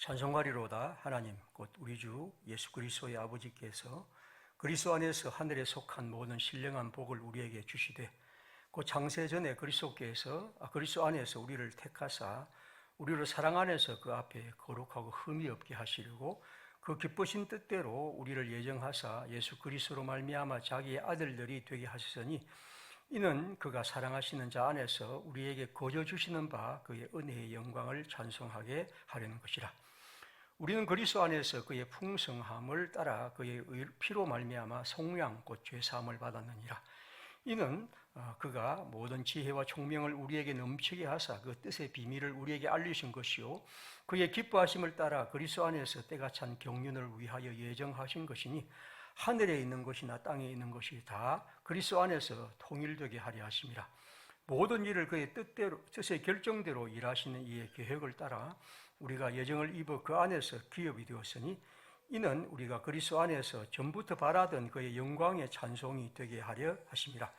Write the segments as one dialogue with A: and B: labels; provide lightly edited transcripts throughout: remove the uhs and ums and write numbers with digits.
A: 찬송하리로다. 하나님 곧 우리 주 예수 그리스도의 아버지께서 그리스도 안에서 하늘에 속한 모든 신령한 복을 우리에게 주시되 곧 창세전에 그리스도 안에서 우리를 택하사 우리를 사랑 안에서 그 앞에 거룩하고 흠이 없게 하시려고 그 기쁘신 뜻대로 우리를 예정하사 예수 그리스도로 말미암아 자기의 아들들이 되게 하셨으니 이는 그가 사랑하시는 자 안에서 우리에게 거저 주시는 바 그의 은혜의 영광을 찬송하게 하려는 것이라. 우리는 그리스도 안에서 그의 풍성함을 따라 그의 피로 말미암아 속량 곧 죄사함을 받았느니라. 이는 그가 모든 지혜와 총명을 우리에게 넘치게 하사 그 뜻의 비밀을 우리에게 알리신 것이요 그의 기뻐하심을 따라 그리스도 안에서 때가 찬 경륜을 위하여 예정하신 것이니 하늘에 있는 것이나 땅에 있는 것이 다 그리스도 안에서 통일되게 하려 하심이라. 모든 일을 그의 뜻의 결정대로 일하시는 이의 계획을 따라 우리가 예정을 입어 그 안에서 기업이 되었으니 이는 우리가 그리스도 안에서 전부터 바라던 그의 영광의 찬송이 되게 하려 하심이라.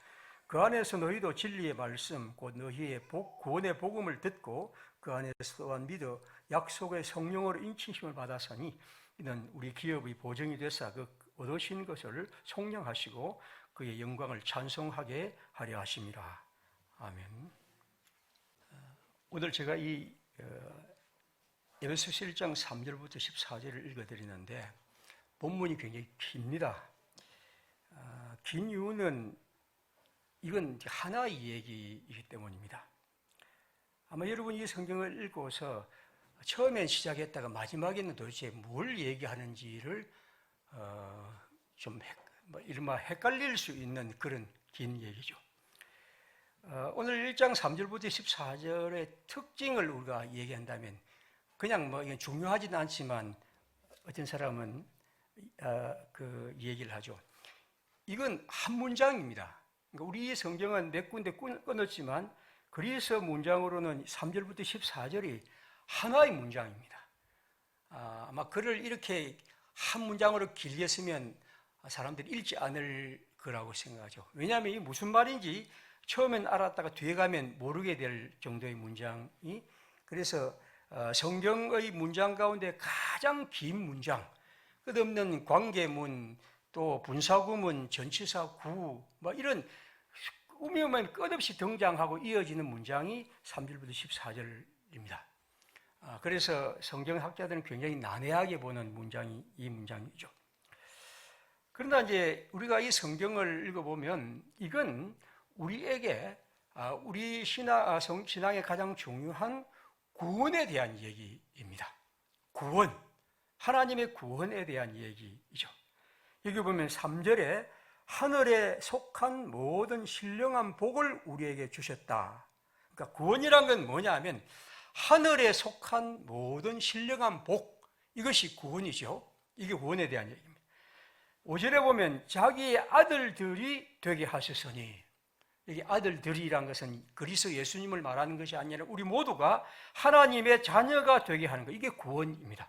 A: 그 안에서 너희도 진리의 말씀 곧 너희의 구원의 복음을 듣고 그 안에서 또한 믿어 약속의 성령으로 인치심을 받았으니 이는 우리 기업의 보증이 되사 그 얻으신 것을 속량하시고 그의 영광을 찬송하게 하려 하심이라. 아멘. 오늘 제가 이 에베소서 1장 3절부터 14절을 읽어드리는데 본문이 굉장히 깁니다. 긴 이유는 이건 하나의 얘기이기 때문입니다. 아마 여러분이 이 성경을 읽고서 처음엔 시작했다가 마지막에는 도대체 뭘 얘기하는지를 좀 이른바 헷갈릴 수 있는 그런 긴 얘기죠. 오늘 1장 3절부터 14절의 특징을 우리가 얘기한다면 그냥 이건 중요하지는 않지만 어떤 사람은 그 얘기를 하죠. 이건 한 문장입니다. 그러니까 우리 성경은 몇 군데 끊었지만 그리스 문장으로는 3절부터 14절이 하나의 문장입니다. 아마 글을 이렇게 한 문장으로 길게 쓰면 사람들이 읽지 않을 거라고 생각하죠. 왜냐하면 이게 무슨 말인지 처음엔 알았다가 뒤에 가면 모르게 될 정도의 문장이, 그래서 성경의 문장 가운데 가장 긴 문장, 끝없는 관계문, 또 분사구문, 전치사구, 이런 꾸미면 끝없이 등장하고 이어지는 문장이 3절부터 14절입니다. 그래서 성경학자들은 굉장히 난해하게 보는 문장이 이 문장이죠. 그러나 이제 우리가 이 성경을 읽어보면 이건 우리에게 우리 신앙의 가장 중요한 구원에 대한 얘기입니다. 구원, 하나님의 구원에 대한 얘기이죠. 여기 보면 3절에 하늘에 속한 모든 신령한 복을 우리에게 주셨다. 그러니까 구원이란 건 뭐냐 하면 하늘에 속한 모든 신령한 복, 이것이 구원이죠. 이게 구원에 대한 얘기입니다. 5절에 보면 자기의 아들들이 되게 하셨으니, 여기 아들들이란 것은 그리스도 예수님을 말하는 것이 아니라 우리 모두가 하나님의 자녀가 되게 하는 것, 이게 구원입니다.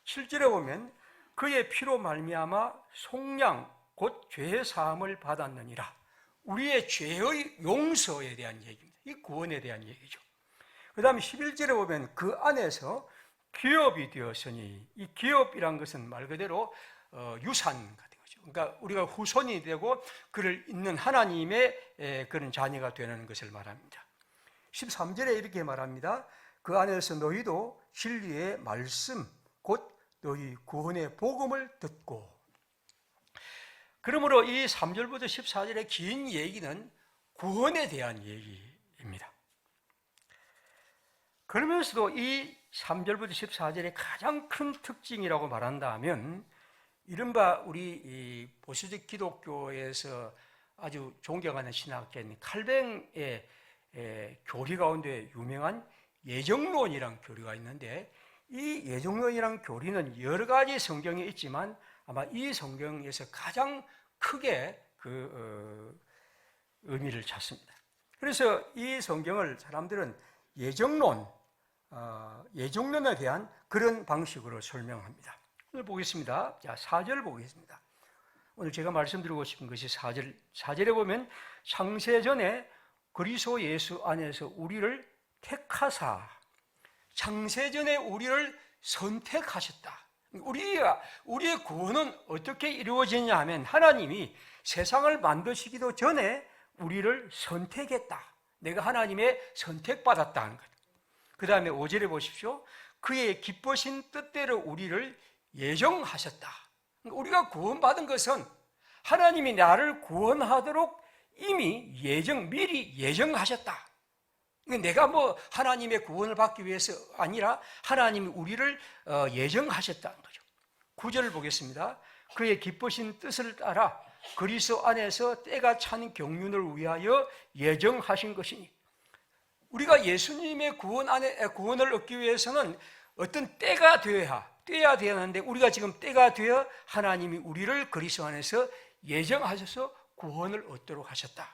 A: 7절에 보면 그의 피로 말미암아 속량 곧 죄의 사함을 받았느니라. 우리의 죄의 용서에 대한 얘기입니다. 이 구원에 대한 얘기죠. 그 다음에 11절에 보면 그 안에서 기업이 되었으니, 이 기업이란 것은 말 그대로 유산 같은 거죠. 그러니까 우리가 후손이 되고 그를 잇는 하나님의 그런 자녀가 되는 것을 말합니다. 13절에 이렇게 말합니다. 그 안에서 너희도 진리의 말씀 곧 너희 구원의 복음을 듣고. 그러므로 이 3절부터 14절의 긴 얘기는 구원에 대한 얘기입니다. 그러면서도 이 3절부터 14절의 가장 큰 특징이라고 말한다면 이른바 우리 이 보수적 기독교에서 아주 존경하는 신학자인 칼뱅의 교리 가운데 유명한 예정론이라는 교리가 있는데, 이 예정론이라는 교리는 여러 가지 성경에 있지만 아마 이 성경에서 가장 크게 의미를 찾습니다. 그래서 이 성경을 사람들은 예정론에 대한 그런 방식으로 설명합니다. 오늘 보겠습니다. 자, 4절 보겠습니다. 오늘 제가 말씀드리고 싶은 것이 4절에 보면 창세전에 그리스도 예수 안에서 우리를 택하사, 창세전에 우리를 선택하셨다. 우리의 구원은 어떻게 이루어지냐 하면 하나님이 세상을 만드시기도 전에 우리를 선택했다. 내가 하나님의 선택받았다는 것. 그 다음에 5절에 보십시오. 그의 기쁘신 뜻대로 우리를 예정하셨다. 우리가 구원받은 것은 하나님이 나를 구원하도록 이미 미리 예정하셨다. 내가 하나님의 구원을 받기 위해서 아니라 하나님이 우리를 예정하셨다는 거죠. 9절을 보겠습니다. 그의 기쁘신 뜻을 따라 그리스도 안에서 때가 찬 경륜을 위하여 예정하신 것이니, 우리가 예수님의 구원을 얻기 위해서는 어떤 때가 되어야 되는데, 우리가 지금 때가 되어 하나님이 우리를 그리스도 안에서 예정하셔서 구원을 얻도록 하셨다.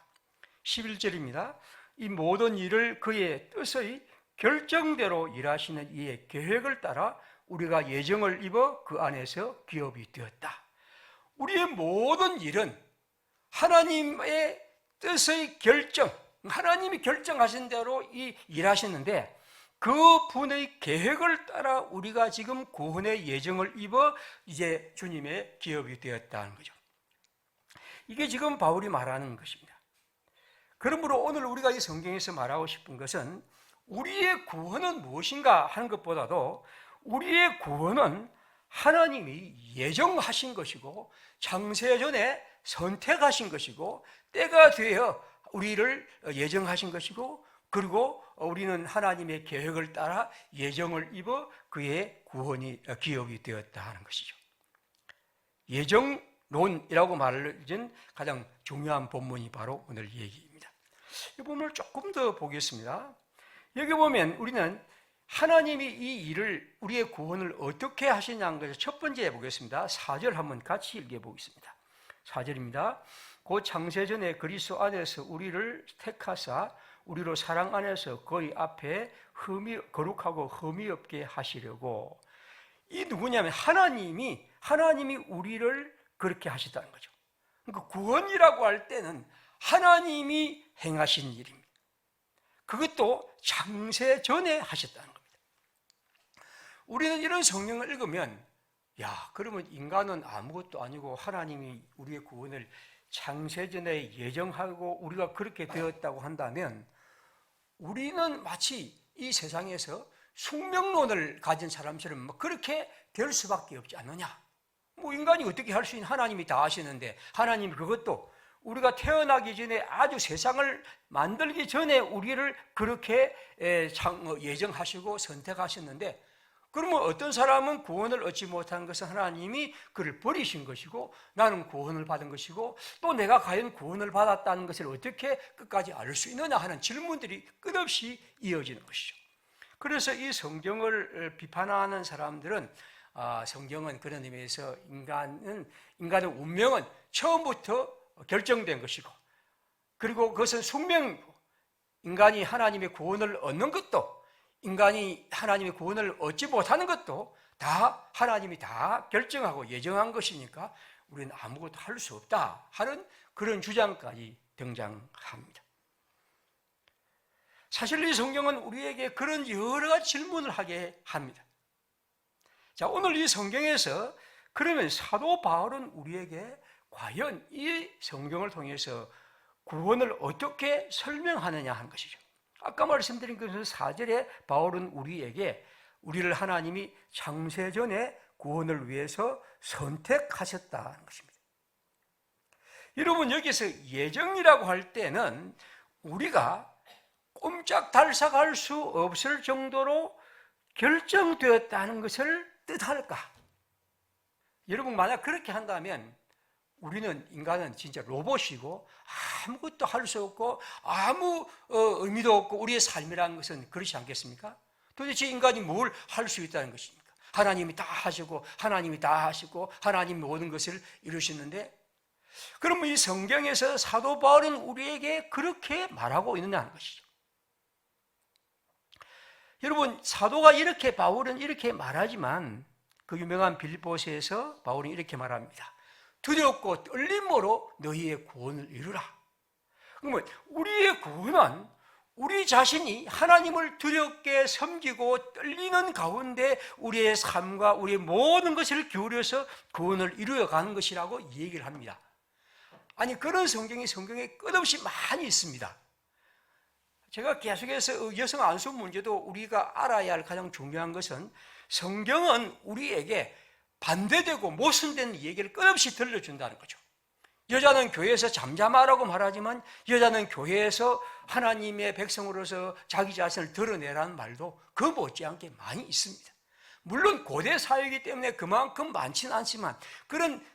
A: 11절입니다. 이 모든 일을 그의 뜻의 결정대로 일하시는 이의 계획을 따라 우리가 예정을 입어 그 안에서 기업이 되었다. 우리의 모든 일은 하나님의 뜻의 결정, 하나님이 결정하신 대로 일하시는데, 그 분의 계획을 따라 우리가 지금 구원의 예정을 입어 이제 주님의 기업이 되었다는 거죠. 이게 지금 바울이 말하는 것입니다. 그러므로 오늘 우리가 이 성경에서 말하고 싶은 것은 우리의 구원은 무엇인가 하는 것보다도 우리의 구원은 하나님이 예정하신 것이고 창세전에 선택하신 것이고 때가 되어 우리를 예정하신 것이고, 그리고 우리는 하나님의 계획을 따라 예정을 입어 그의 기업이 되었다 하는 것이죠. 예정론이라고 말을 잊은 가장 중요한 본문이 바로 오늘 얘기입니다. 이 본문을 조금 더 보겠습니다. 여기 보면 우리는 하나님이 이 일을, 우리의 구원을 어떻게 하시냐는 것을 첫 번째 보겠습니다. 4절 한번 같이 읽어보겠습니다. 4절입니다. 곧 창세전에 그리스도 안에서 우리를 택하사 우리로 사랑 안에서 그의 앞에 거룩하고 흠이 없게 하시려고. 이 누구냐면 하나님이 우리를 그렇게 하시다는 거죠. 그러니까 구원이라고 할 때는 하나님이 행하신 일입니다. 그것도 창세전에 하셨다는 겁니다. 우리는 이런 성경을 읽으면, 그러면 인간은 아무것도 아니고 하나님이 우리의 구원을 창세전에 예정하고 우리가 그렇게 되었다고 한다면, 우리는 마치 이 세상에서 숙명론을 가진 사람처럼 그렇게 될 수밖에 없지 않느냐. 인간이 어떻게 할 수 있는, 하나님이 다 하시는데, 하나님이 그것도 우리가 태어나기 전에, 아주 세상을 만들기 전에 우리를 그렇게 예정하시고 선택하셨는데, 그러면 어떤 사람은 구원을 얻지 못한 것은 하나님이 그를 버리신 것이고, 나는 구원을 받은 것이고, 또 내가 과연 구원을 받았다는 것을 어떻게 끝까지 알 수 있느냐 하는 질문들이 끝없이 이어지는 것이죠. 그래서 이 성경을 비판하는 사람들은 성경은 그런 의미에서 인간의 운명은 처음부터 결정된 것이고, 그리고 그것은 숙명이고, 인간이 하나님의 구원을 얻는 것도, 인간이 하나님의 구원을 얻지 못하는 것도 다 하나님이 다 결정하고 예정한 것이니까 우리는 아무것도 할 수 없다 하는 그런 주장까지 등장합니다. 사실 이 성경은 우리에게 그런 여러 가지 질문을 하게 합니다. 자, 오늘 이 성경에서 그러면 사도 바울은 우리에게 과연 이 성경을 통해서 구원을 어떻게 설명하느냐 하는 것이죠. 아까 말씀드린 것은 4절에 바울은 우리를 하나님이 창세전에 구원을 위해서 선택하셨다는 것입니다. 여러분, 여기서 예정이라고 할 때는 우리가 꼼짝달싹할 수 없을 정도로 결정되었다는 것을 뜻할까? 여러분, 만약 그렇게 한다면 인간은 진짜 로봇이고 아무것도 할 수 없고 아무 의미도 없고, 우리의 삶이라는 것은 그렇지 않겠습니까? 도대체 인간이 뭘 할 수 있다는 것입니까? 하나님이 다 하시고 하나님이 모든 것을 이루시는데, 그러면 이 성경에서 사도 바울은 우리에게 그렇게 말하고 있느냐는 것이죠. 여러분, 바울은 이렇게 말하지만 그 유명한 빌립보서에서 바울은 이렇게 말합니다. 두렵고 떨림으로 너희의 구원을 이루라. 그러면 우리의 구원은 우리 자신이 하나님을 두렵게 섬기고 떨리는 가운데 우리의 삶과 우리의 모든 것을 기울여서 구원을 이루어가는 것이라고 얘기를 합니다. 아니, 그런 성경이 성경에 끝없이 많이 있습니다. 제가 계속해서 여성 안수 문제도 우리가 알아야 할 가장 중요한 것은 성경은 우리에게 반대되고 모순된 얘기를 끝없이 들려준다는 거죠. 여자는 교회에서 잠잠하라고 말하지만 여자는 교회에서 하나님의 백성으로서 자기 자신을 드러내라는 말도 그 못지않게 많이 있습니다. 물론 고대 사회이기 때문에 그만큼 많지는 않지만 그런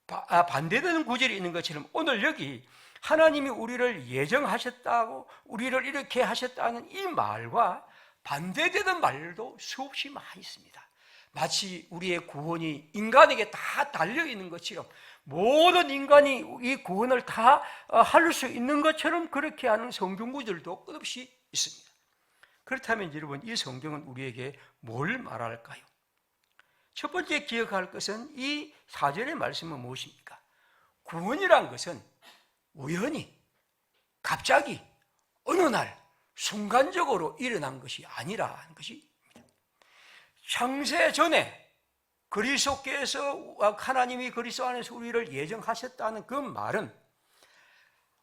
A: 반대되는 구절이 있는 것처럼 오늘 여기 하나님이 우리를 예정하셨다고 우리를 이렇게 하셨다는 이 말과 반대되는 말도 수없이 많이 있습니다. 마치 우리의 구원이 인간에게 다 달려있는 것처럼 모든 인간이 이 구원을 다 할 수 있는 것처럼 그렇게 하는 성경 구절도 끝없이 있습니다. 그렇다면 여러분, 이 성경은 우리에게 뭘 말할까요? 첫 번째 기억할 것은 이 4절의 말씀은 무엇입니까? 구원이란 것은 우연히 갑자기 어느 날 순간적으로 일어난 것이 아니라는 것입니다. 창세 전에 그리스도께서 하나님이 그리스도 안에서 우리를 예정하셨다는 그 말은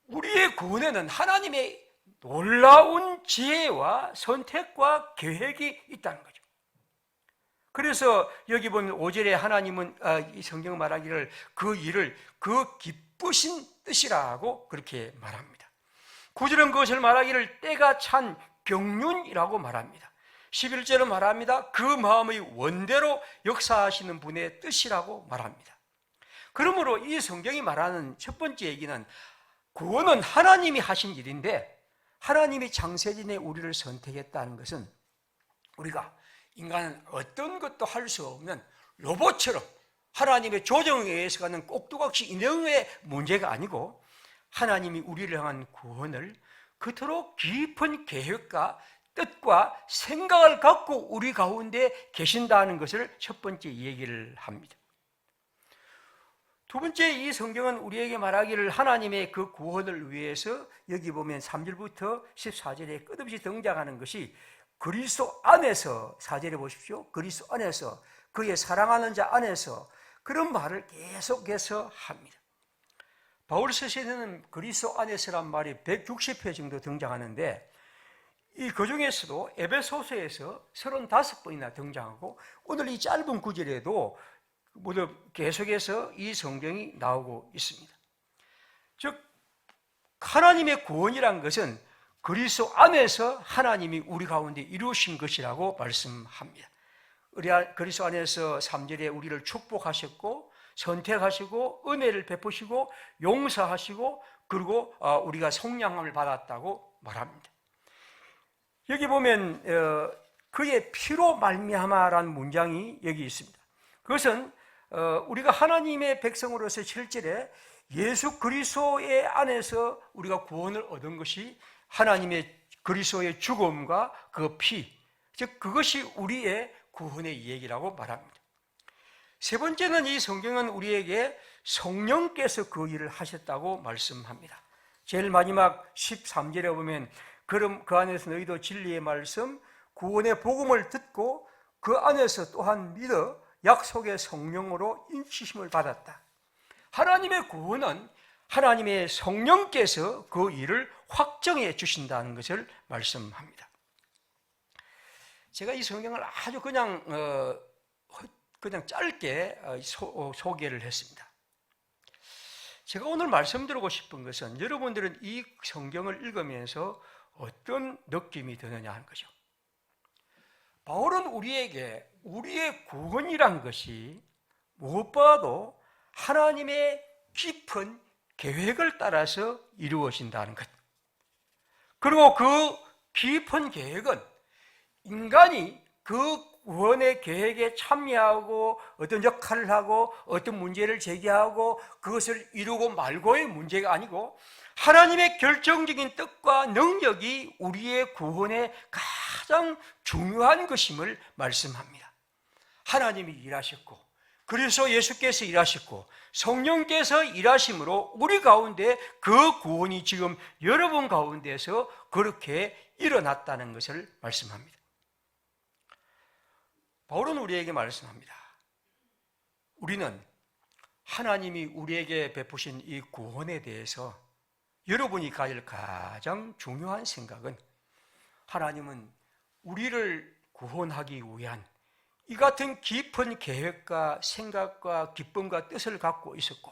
A: 우리의 구원에는 하나님의 놀라운 지혜와 선택과 계획이 있다는 거죠. 그래서 여기 보면 5절에 하나님은 이 성경 말하기를 그 일을 그 기쁘신 뜻이라고 그렇게 말합니다. 9절은 그것을 말하기를 때가 찬 경륜이라고 말합니다. 11절은 말합니다. 그 마음의 원대로 역사하시는 분의 뜻이라고 말합니다. 그러므로 이 성경이 말하는 첫 번째 얘기는 구원은 하나님이 하신 일인데 하나님이 창세전에 우리를 선택했다는 것은 우리가 인간은 어떤 것도 할 수 없는 로봇처럼 하나님의 조정에 의해서 가는 꼭두각시 인형의 문제가 아니고 하나님이 우리를 향한 구원을 그토록 깊은 계획과 뜻과 생각을 갖고 우리 가운데 계신다는 것을 첫 번째 얘기를 합니다. 두 번째, 이 성경은 우리에게 말하기를 하나님의 그 구원을 위해서 여기 보면 3절부터 14절에 끝없이 등장하는 것이 그리스도 안에서, 4절에 보십시오. 그리스도 안에서, 그의 사랑하는 자 안에서 그런 말을 계속해서 합니다. 바울 서신에는 그리스도 안에서란 말이 160회 정도 등장하는데 그 중에서도 에베소서에서 35번이나 등장하고 오늘 이 짧은 구절에도 모두 계속해서 이 성경이 나오고 있습니다. 즉 하나님의 구원이란 것은 그리스도 안에서 하나님이 우리 가운데 이루신 것이라고 말씀합니다. 그리스도 안에서 3절에 우리를 축복하셨고 선택하시고 은혜를 베푸시고 용서하시고 그리고 우리가 속량함을 받았다고 말합니다. 여기 보면 그의 피로 말미암아라는 문장이 여기 있습니다. 그것은 우리가 하나님의 백성으로서 실제로 예수 그리스도의 안에서 우리가 구원을 얻은 것이 하나님의 그리스도의 죽음과 그 피, 즉 그것이 우리의 구원의 얘기라고 말합니다. 세 번째는 이 성경은 우리에게 성령께서 그 일을 하셨다고 말씀합니다. 제일 마지막 13절에 보면 그럼 그 안에서 너희도 진리의 말씀, 구원의 복음을 듣고 그 안에서 또한 믿어 약속의 성령으로 인치심을 받았다. 하나님의 구원은 하나님의 성령께서 그 일을 확정해 주신다는 것을 말씀합니다. 제가 이 성경을 아주 그냥 짧게 소개를 했습니다. 제가 오늘 말씀드리고 싶은 것은 여러분들은 이 성경을 읽으면서 어떤 느낌이 드느냐 하는 거죠. 바울은 우리에게 우리의 구원이란 것이 무엇보다도 하나님의 깊은 계획을 따라서 이루어진다는 것. 그리고 그 깊은 계획은 인간이 그 구원의 계획에 참여하고 어떤 역할을 하고 어떤 문제를 제기하고 그것을 이루고 말고의 문제가 아니고 하나님의 결정적인 뜻과 능력이 우리의 구원의 가장 중요한 것임을 말씀합니다. 하나님이 일하셨고 그래서 예수께서 일하셨고 성령께서 일하심으로 우리 가운데 그 구원이 지금 여러분 가운데서 그렇게 일어났다는 것을 말씀합니다. 바울은 우리에게 말씀합니다. 우리는 하나님이 우리에게 베푸신 이 구원에 대해서 여러분이 가질 가장 중요한 생각은, 하나님은 우리를 구원하기 위한 이 같은 깊은 계획과 생각과 기쁨과 뜻을 갖고 있었고,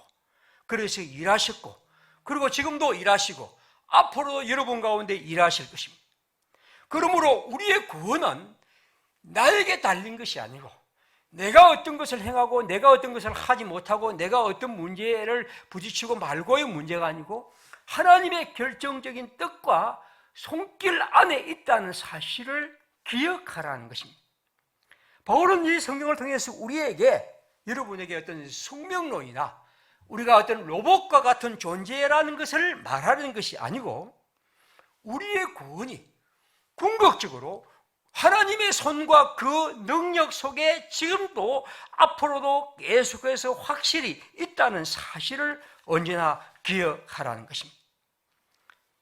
A: 그래서 일하셨고, 그리고 지금도 일하시고 앞으로도 여러분 가운데 일하실 것입니다. 그러므로 우리의 구원은 나에게 달린 것이 아니고, 내가 어떤 것을 행하고 내가 어떤 것을 하지 못하고 내가 어떤 문제를 부딪히고 말고의 문제가 아니고, 하나님의 결정적인 뜻과 손길 안에 있다는 사실을 기억하라는 것입니다. 바울은 이 성경을 통해서 우리에게, 여러분에게 어떤 숙명론이나 우리가 어떤 로봇과 같은 존재라는 것을 말하는 것이 아니고, 우리의 구원이 궁극적으로 하나님의 손과 그 능력 속에 지금도 앞으로도 계속해서 확실히 있다는 사실을 언제나 기억하라는 것입니다.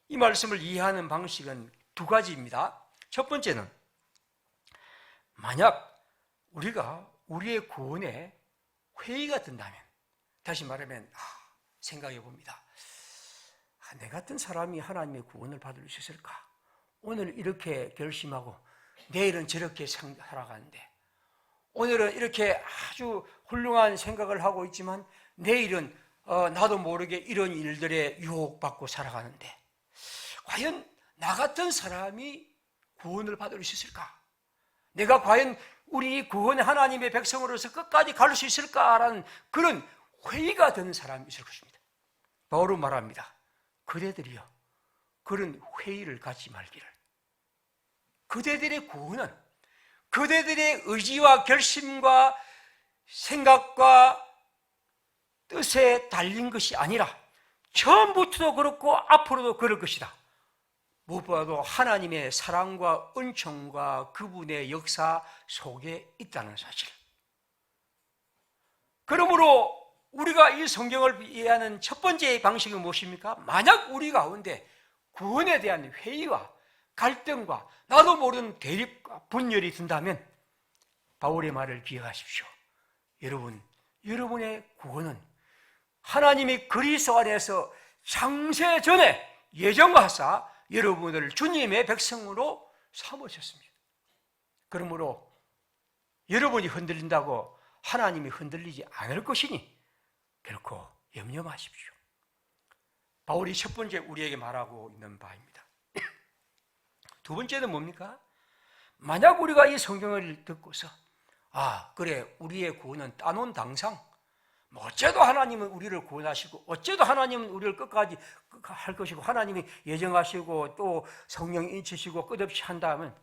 A: 이 말씀을 이해하는 방식은 두 가지입니다. 첫 번째는, 만약 우리가 우리의 구원에 회의가 든다면, 다시 말하면 생각해 봅니다. 내 같은 사람이 하나님의 구원을 받을 수 있을까? 오늘 이렇게 결심하고 내일은 저렇게 살아가는데, 오늘은 이렇게 아주 훌륭한 생각을 하고 있지만 내일은 나도 모르게 이런 일들에 유혹받고 살아가는데, 과연 나 같은 사람이 구원을 받을 수 있을까? 내가 과연 우리 구원의 하나님의 백성으로서 끝까지 갈 수 있을까라는 그런 회의가 드는 사람이 있을 것입니다. 바울은 말합니다. 그대들이요, 그런 회의를 갖지 말기를. 그대들의 구원은 그대들의 의지와 결심과 생각과 뜻에 달린 것이 아니라 처음부터도 그렇고 앞으로도 그럴 것이다. 무엇보다도 하나님의 사랑과 은총과 그분의 역사 속에 있다는 사실. 그러므로 우리가 이 성경을 이해하는 첫 번째 방식이 무엇입니까? 만약 우리 가운데 구원에 대한 회의와 갈등과 나도 모르는 대립과 분열이 든다면 바울의 말을 기억하십시오. 여러분의 구원은 하나님이 그리스도 안에서 창세 전에 예정하사 여러분을 주님의 백성으로 삼으셨습니다. 그러므로 여러분이 흔들린다고 하나님이 흔들리지 않을 것이니 결코 염려 마십시오. 바울이 첫 번째 우리에게 말하고 있는 바입니다. 두 번째는 뭡니까? 만약 우리가 이 성경을 듣고서 그래, 우리의 구원은 따놓은 당상, 어째도 하나님은 우리를 구원하시고 어째도 하나님은 우리를 끝까지 할 것이고 하나님이 예정하시고 또 성령이 인치시고 끝없이 한다면,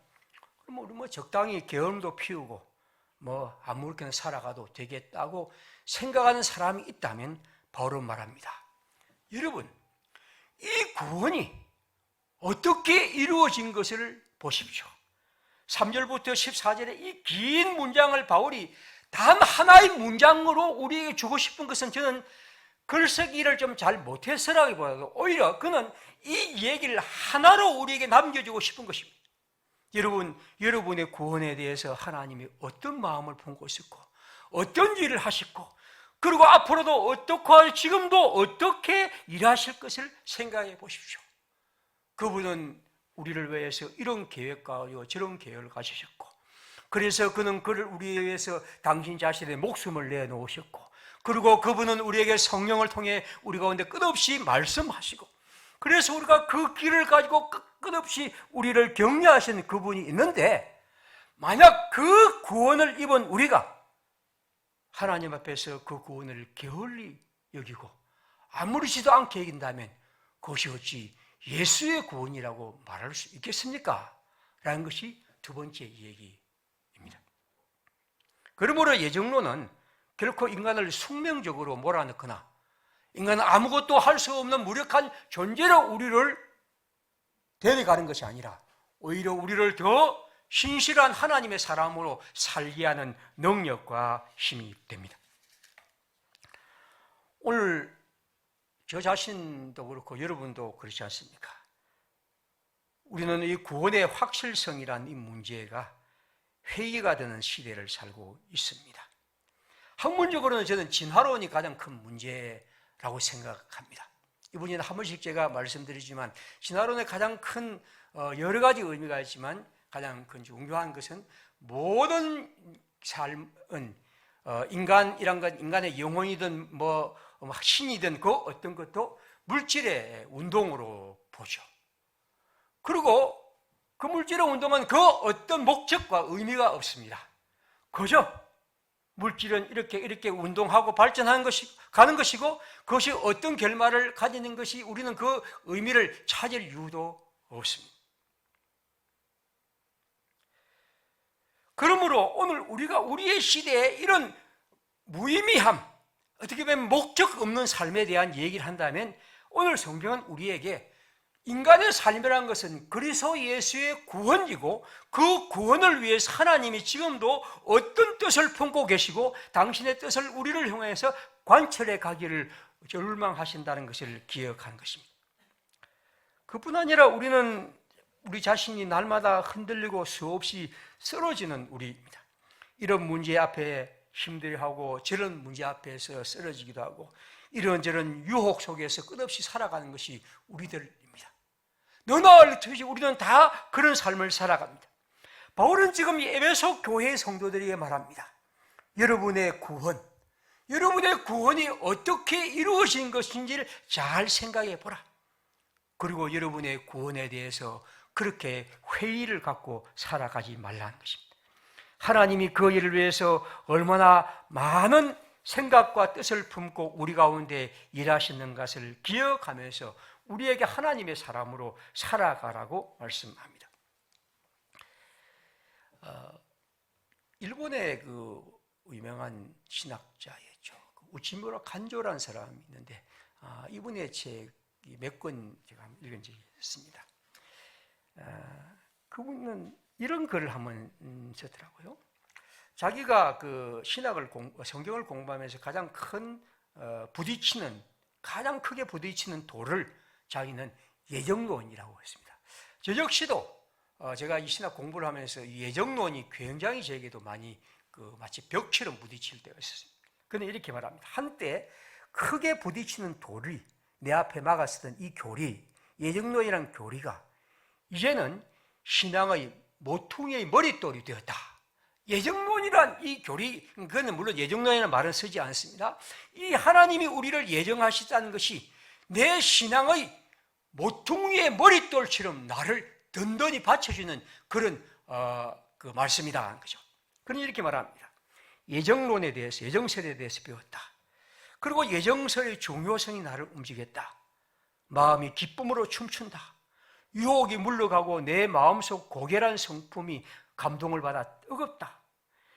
A: 그럼 우리 적당히 게으름도 피우고 아무렇게나 살아가도 되겠다고 생각하는 사람이 있다면 바울은 말합니다. 여러분, 이 구원이 어떻게 이루어진 것을 보십시오. 3절부터 14절의 이 긴 문장을 바울이 단 하나의 문장으로 우리에게 주고 싶은 것은, 저는 글쓰기를 좀 잘 못해서라기보다도 오히려 그는 이 얘기를 하나로 우리에게 남겨주고 싶은 것입니다. 여러분의 구원에 대해서 하나님이 어떤 마음을 품고 있었고 어떤 일을 하셨고, 그리고 앞으로도 어떻고 지금도 어떻게 일하실 것을 생각해 보십시오. 그분은 우리를 위해서 이런 계획과 저런 계획을 가지셨고, 그래서 그는 그를 우리에 위해서 당신 자신의 목숨을 내놓으셨고, 그리고 그분은 우리에게 성령을 통해 우리 가운데 끝없이 말씀하시고, 그래서 우리가 그 길을 가지고 끝없이 우리를 격려하시는 그분이 있는데, 만약 그 구원을 입은 우리가 하나님 앞에서 그 구원을 게을리 여기고 아무렇지도 않게 여긴다면 그것이 어찌 예수의 구원이라고 말할 수 있겠습니까? 라는 것이 두 번째 얘기입니다. 그러므로 예정론은 결코 인간을 숙명적으로 몰아넣거나 인간은 아무것도 할 수 없는 무력한 존재로 우리를 데려가는 것이 아니라 오히려 우리를 더 신실한 하나님의 사람으로 살게 하는 능력과 힘이 됩니다. 오늘 저 자신도 그렇고 여러분도 그렇지 않습니까? 우리는 이 구원의 확실성이라는 이 문제가 회의가 되는 시대를 살고 있습니다. 학문적으로는 저는 진화론이 가장 큰 문제라고 생각합니다. 이분이 한 번씩 제가 말씀드리지만 진화론의 가장 큰 여러 가지 의미가 있지만 가장 큰 중요한 것은 모든 삶은 인간이란 것, 인간의 영혼이든 뭐 신이든 그 어떤 것도 물질의 운동으로 보죠. 그리고 그 물질의 운동은 그 어떤 목적과 의미가 없습니다. 그저 물질은 이렇게 운동하고 발전하는 것이 가는 것이고 그것이 어떤 결말을 가지는 것이 우리는 그 의미를 찾을 이유도 없습니다. 그러므로 오늘 우리가 우리의 시대에 이런 무의미함, 어떻게 보면 목적 없는 삶에 대한 얘기를 한다면 오늘 성경은 우리에게 인간의 삶이라는 것은 그리스도 예수의 구원이고 그 구원을 위해서 하나님이 지금도 어떤 뜻을 품고 계시고 당신의 뜻을 우리를 향해서 관철해 가기를 열망하신다는 것을 기억하는 것입니다. 그뿐 아니라 우리는 우리 자신이 날마다 흔들리고 수없이 쓰러지는 우리입니다. 이런 문제 앞에 힘들어하고 저런 문제 앞에서 쓰러지기도 하고 이런저런 유혹 속에서 끝없이 살아가는 것이 우리들입니다. 너나 우리는 다 그런 삶을 살아갑니다. 바울은 지금 에베소 교회의 성도들에게 말합니다. 여러분의 구원이 어떻게 이루어진 것인지를 잘 생각해 보라. 그리고 여러분의 구원에 대해서 그렇게 회의를 갖고 살아가지 말라는 것입니다. 하나님이 그 일을 위해서 얼마나 많은 생각과 뜻을 품고 우리 가운데 일하시는 것을 기억하면서 우리에게 하나님의 사람으로 살아가라고 말씀합니다. 일본의 그 유명한 신학자였죠. 우치무라 간조라는 사람이 있는데 이분의 책 몇 권 제가 읽은 적이 있습니다. 그분은 이런 글을 한번 썼더라고요. 자기가 그 성경을 공부하면서 가장 크게 부딪히는 돌을 자기는 예정론이라고 했습니다. 저 역시도 제가 이 신학 공부를 하면서 이 예정론이 굉장히 제게도 많이 마치 벽처럼 부딪힐 때가 있었습니다. 그는 이렇게 말합니다. 한때 크게 부딪히는 돌이 내 앞에 막았었던 이 교리, 예정론이라는 교리가 이제는 신앙의 모퉁이의 머릿돌이 되었다. 예정론이란 이 교리, 그거는 물론 예정론이라는 말은 쓰지 않습니다. 이 하나님이 우리를 예정하시다는 것이 내 신앙의 모퉁이의 머릿돌처럼 나를 든든히 받쳐주는 그런 그 말씀이다. 그죠? 그는 이렇게 말합니다. 예정론에 대해서, 예정설에 대해서 배웠다. 그리고 예정설의 중요성이 나를 움직였다. 마음이 기쁨으로 춤춘다. 유혹이 물러가고 내 마음속 고결한 성품이 감동을 받아 뜨겁다.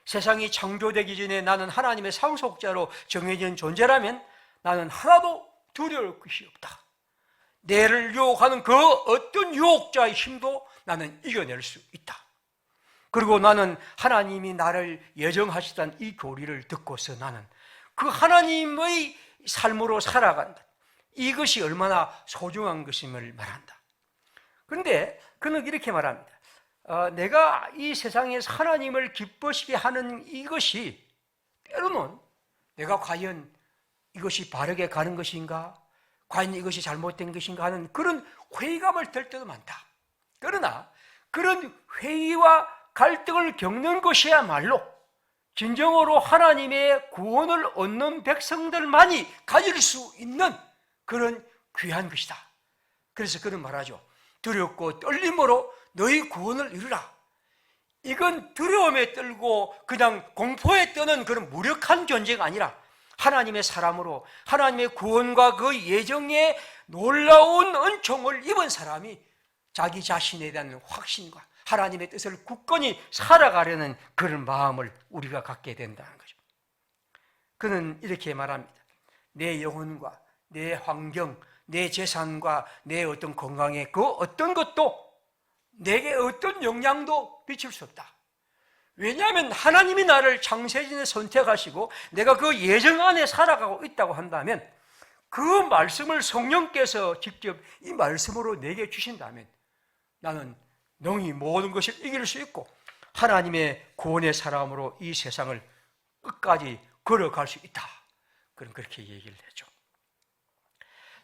A: 세상이 창조되기 전에 나는 하나님의 상속자로 정해진 존재라면 나는 하나도 두려울 것이 없다. 내를 유혹하는 그 어떤 유혹자의 힘도 나는 이겨낼 수 있다. 그리고 나는 하나님이 나를 예정하시던 이 교리를 듣고서 나는 그 하나님의 삶으로 살아간다. 이것이 얼마나 소중한 것임을 말한다. 그런데 그는 이렇게 말합니다. 내가 이 세상에서 하나님을 기쁘시게 하는 이것이 때로는 내가 과연 이것이 바르게 가는 것인가? 과연 이것이 잘못된 것인가 하는 그런 회의감을 들 때도 많다. 그러나 그런 회의와 갈등을 겪는 것이야말로 진정으로 하나님의 구원을 얻는 백성들만이 가질 수 있는 그런 귀한 것이다. 그래서 그는 말하죠. 두렵고 떨림으로 너희 구원을 이루라. 이건 두려움에 떨고 그냥 공포에 떠는 그런 무력한 존재가 아니라 하나님의 사람으로 하나님의 구원과 그 예정의 놀라운 은총을 입은 사람이 자기 자신에 대한 확신과 하나님의 뜻을 굳건히 살아가려는 그런 마음을 우리가 갖게 된다는 거죠. 그는 이렇게 말합니다. 내 영혼과 내 환경, 내 재산과 내 어떤 건강에 그 어떤 것도 내게 어떤 영향도 미칠 수 없다. 왜냐하면 하나님이 나를 창세전에 선택하시고 내가 그 예정 안에 살아가고 있다고 한다면 그 말씀을 성령께서 직접 이 말씀으로 내게 주신다면 나는 능히 모든 것을 이길 수 있고 하나님의 구원의 사람으로 이 세상을 끝까지 걸어갈 수 있다. 그렇게 얘기를 했죠.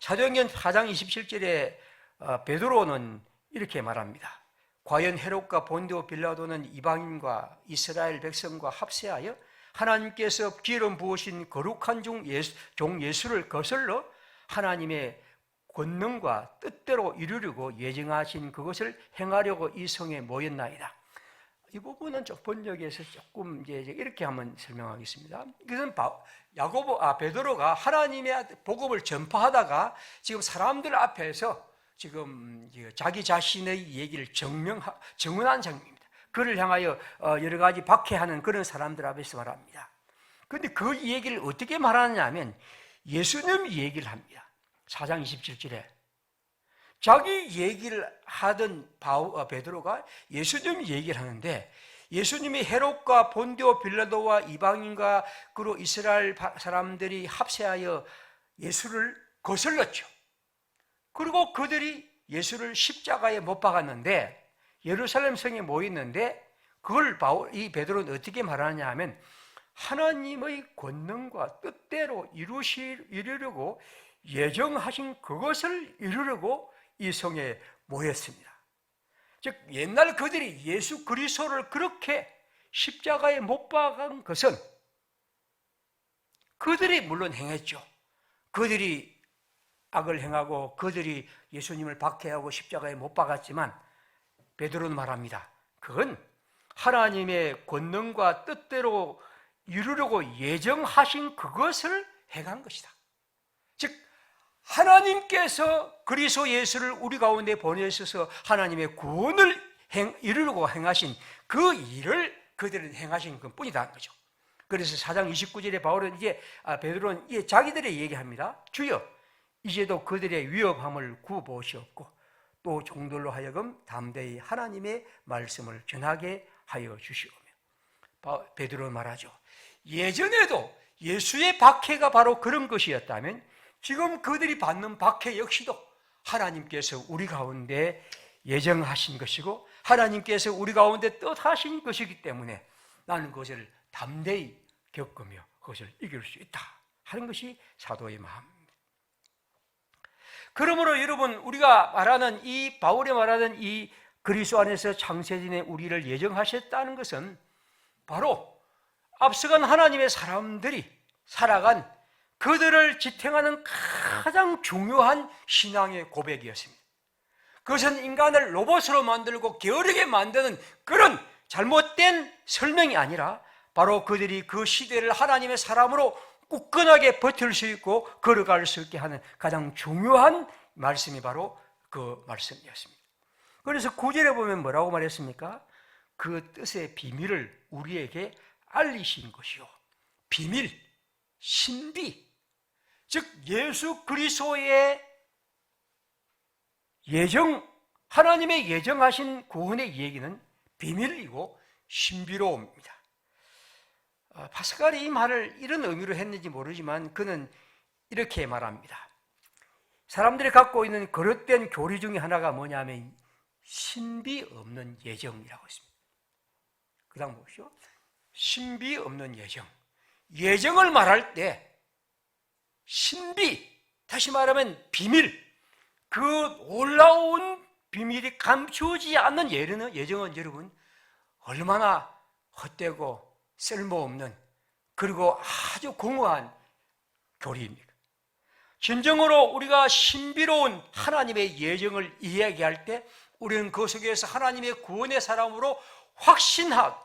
A: 사도행전 4장 27절에 베드로는 이렇게 말합니다. 과연 헤롯과 본디오 빌라도는 이방인과 이스라엘 백성과 합세하여 하나님께서 기름 부으신 거룩한 종 예수를 거슬러 하나님의 권능과 뜻대로 이루려고 예정하신 그것을 행하려고 이 성에 모였나이다. 이 부분은 좀 번역에서 조금 이제 이렇게 한번 설명하겠습니다. 이것은 베드로가 하나님의 복음을 전파하다가 지금 사람들 앞에서 지금 자기 자신의 얘기를 증언한 장면입니다. 그를 향하여 여러 가지 박해하는 그런 사람들 앞에서 말합니다. 그런데 그 얘기를 어떻게 말하느냐 하면 예수님 얘기를 합니다. 4장 27절에 자기 얘기를 하던 베드로가 예수님 얘기를 하는데 예수님이 헤롯과 본디오 빌라도와 이방인과 그리고 이스라엘 사람들이 합세하여 예수를 거슬렀죠. 그리고 그들이 예수를 십자가에 못 박았는데 예루살렘 성에 모였는데 그걸 이 베드로는 어떻게 말하느냐 하면 하나님의 권능과 뜻대로 이루려고 예정하신 그것을 이루려고 이 성에 모였습니다. 즉 옛날 그들이 예수 그리스도를 그렇게 십자가에 못 박은 것은 그들이 물론 행했죠. 그들이 악을 행하고 그들이 예수님을 박해하고 십자가에 못 박았지만 베드로는 말합니다. 그건 하나님의 권능과 뜻대로 이루려고 예정하신 그것을 행한 것이다. 즉 하나님께서 그리스도 예수를 우리 가운데 보내셔서 하나님의 구원을 이루려고 행하신 그 일을 그들은 행하신 것뿐이다 거죠. 그래서 4장 29절에 바울은 베드로는 이제 자기들의 얘기합니다. 주여 이제도 그들의 위협함을 구보시옵고 또 종들로 하여금 담대히 하나님의 말씀을 전하게 하여 주시오며. 베드로는 말하죠. 예전에도 예수의 박해가 바로 그런 것이었다면 지금 그들이 받는 박해 역시도 하나님께서 우리 가운데 예정하신 것이고 하나님께서 우리 가운데 뜻하신 것이기 때문에 나는 그것을 담대히 겪으며 그것을 이길 수 있다 하는 것이 사도의 마음입니다. 그러므로 여러분 우리가 말하는 이 바울이 말하는 이 그리스도 안에서 창세전에 우리를 예정하셨다는 것은 바로 앞서간 하나님의 사람들이 살아간 그들을 지탱하는 가장 중요한 신앙의 고백이었습니다. 그것은 인간을 로봇으로 만들고 게으르게 만드는 그런 잘못된 설명이 아니라 바로 그들이 그 시대를 하나님의 사람으로 굳건하게 버틸 수 있고 걸어갈 수 있게 하는 가장 중요한 말씀이 바로 그 말씀이었습니다. 그래서 9절에 보면 뭐라고 말했습니까? 그 뜻의 비밀을 우리에게 알리신 것이요. 비밀, 신비, 즉 예수 그리스도의 하나님의 예정하신 구원의 얘기는 비밀이고 신비로움입니다. 파스칼이 이 말을 이런 의미로 했는지 모르지만 그는 이렇게 말합니다. 사람들이 갖고 있는 거릇된 교리 중에 하나가 뭐냐면 신비 없는 예정이라고 했습니다. 그 다음 보시오. 신비 없는 예정. 예정을 말할 때 신비, 다시 말하면 비밀, 그 놀라운 비밀이 감추어지지 않는 예정은 여러분 얼마나 헛되고 쓸모없는 그리고 아주 공허한 교리입니까? 진정으로 우리가 신비로운 하나님의 예정을 이야기할 때 우리는 그 속에서 하나님의 구원의 사람으로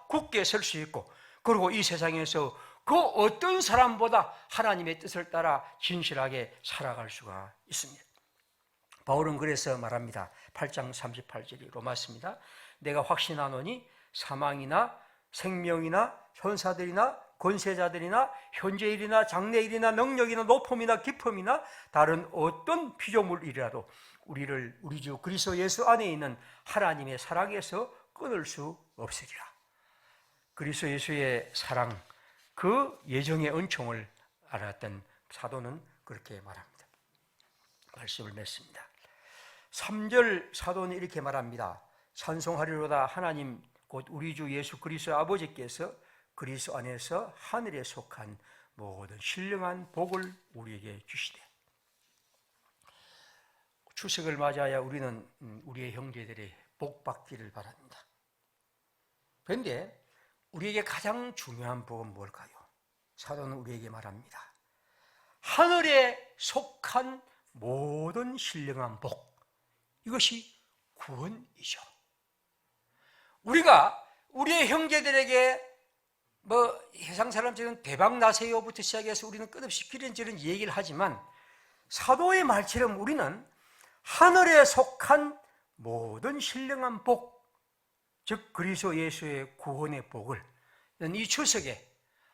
A: 굳게 설 수 있고 그리고 이 세상에서 그 어떤 사람보다 하나님의 뜻을 따라 진실하게 살아갈 수가 있습니다. 바울은 그래서 말합니다. 8장 38절이 맞습니다. 내가 확신하노니 사망이나 생명이나 현사들이나 권세자들이나 현재일이나 장래일이나 능력이나 높음이나 깊음이나 다른 어떤 피조물이라도 우리 주 그리스도 예수 안에 있는 하나님의 사랑에서 끊을 수 없으리라. 그리스도 예수의 사랑, 그 예정의 은총을 알았던 사도는 그렇게 말합니다. 말씀을 맺습니다. 3절 사도는 이렇게 말합니다. 찬송하리로다 하나님 곧 우리 주 예수 그리스도 아버지께서 그리스도 안에서 하늘에 속한 모든 신령한 복을 우리에게 주시되. 추석을 맞아야 우리는 우리의 형제들의 복 받기를 바랍니다. 그런데 우리에게 가장 중요한 복은 뭘까요? 사도는 우리에게 말합니다. 하늘에 속한 모든 신령한 복, 이것이 구원이죠. 우리가 우리의 형제들에게 세상 사람들은 대박 나세요부터 시작해서 우리는 끝없이 기런저런 얘기를 하지만 사도의 말처럼 우리는 하늘에 속한 모든 신령한 복, 즉 그리스도 예수의 구원의 복을 이 추석에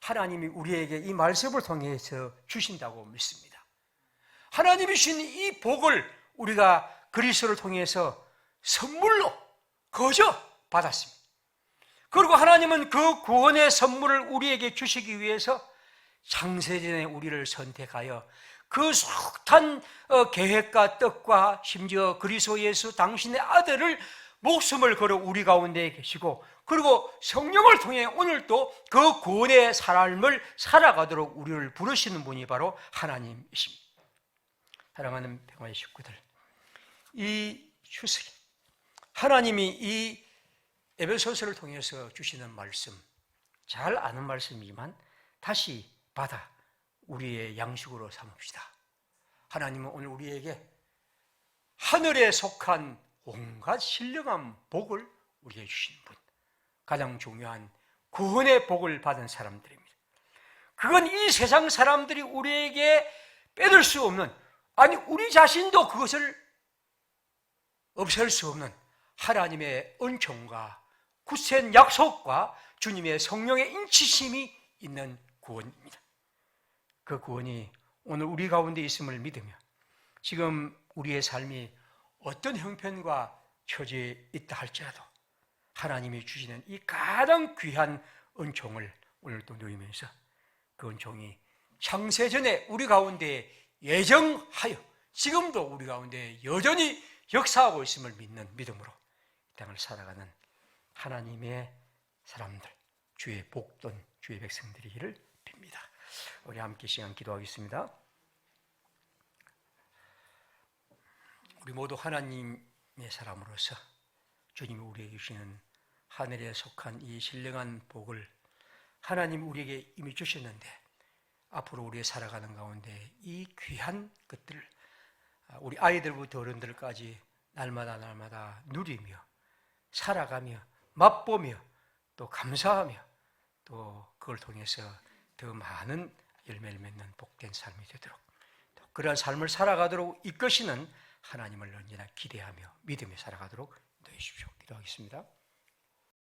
A: 하나님이 우리에게 이 말씀을 통해서 주신다고 믿습니다. 하나님이 주신 이 복을 우리가 그리스도를 통해서 선물로 거저 받았습니다. 그리고 하나님은 그 구원의 선물을 우리에게 주시기 위해서 창세전에 우리를 선택하여 그 숱한 계획과 뜻과 심지어 그리스도 예수 당신의 아들을 목숨을 걸어 우리 가운데 계시고, 그리고 성령을 통해 오늘도 그 구원의 삶을 살아가도록 우리를 부르시는 분이 바로 하나님이십니다. 사랑하는 평화의 식구들, 이 추석에 하나님이 이 에베소서를 통해서 주시는 말씀, 잘 아는 말씀이지만 다시 받아 우리의 양식으로 삼읍시다. 하나님은 오늘 우리에게 하늘에 속한 온갖 신령한 복을 우리에게 주신 분, 가장 중요한 구원의 복을 받은 사람들입니다. 그건 이 세상 사람들이 우리에게 빼들 수 없는, 아니 우리 자신도 그것을 없앨 수 없는 하나님의 은총과 굳센 약속과 주님의 성령의 인치심이 있는 구원입니다. 그 구원이 오늘 우리 가운데 있음을 믿으며 지금 우리의 삶이 어떤 형편과 처지에 있다 할지라도 하나님이 주시는 이 가장 귀한 은총을 오늘 또 누리면서 그 은총이 창세전에 우리 가운데 예정하여 지금도 우리 가운데 여전히 역사하고 있음을 믿는 믿음으로 이 땅을 살아가는 하나님의 사람들, 주의 복된 주의 백성들이기를 빕니다. 우리 함께 시간 기도하겠습니다. 우리 모두 하나님의 사람으로서 주님이 우리에게 주시는 하늘에 속한 이 신령한 복을 하나님이 우리에게 이미 주셨는데 앞으로 우리의 살아가는 가운데 이 귀한 것들을 우리 아이들부터 어른들까지 날마다 누리며 살아가며 맛보며 또 감사하며 또 그걸 통해서 더 많은 열매를 맺는 복된 삶이 되도록 또 그러한 삶을 살아가도록 이끄시는 하나님을 언제나 기대하며 믿으며 살아가도록 인도해 주십시오. 기도하겠습니다.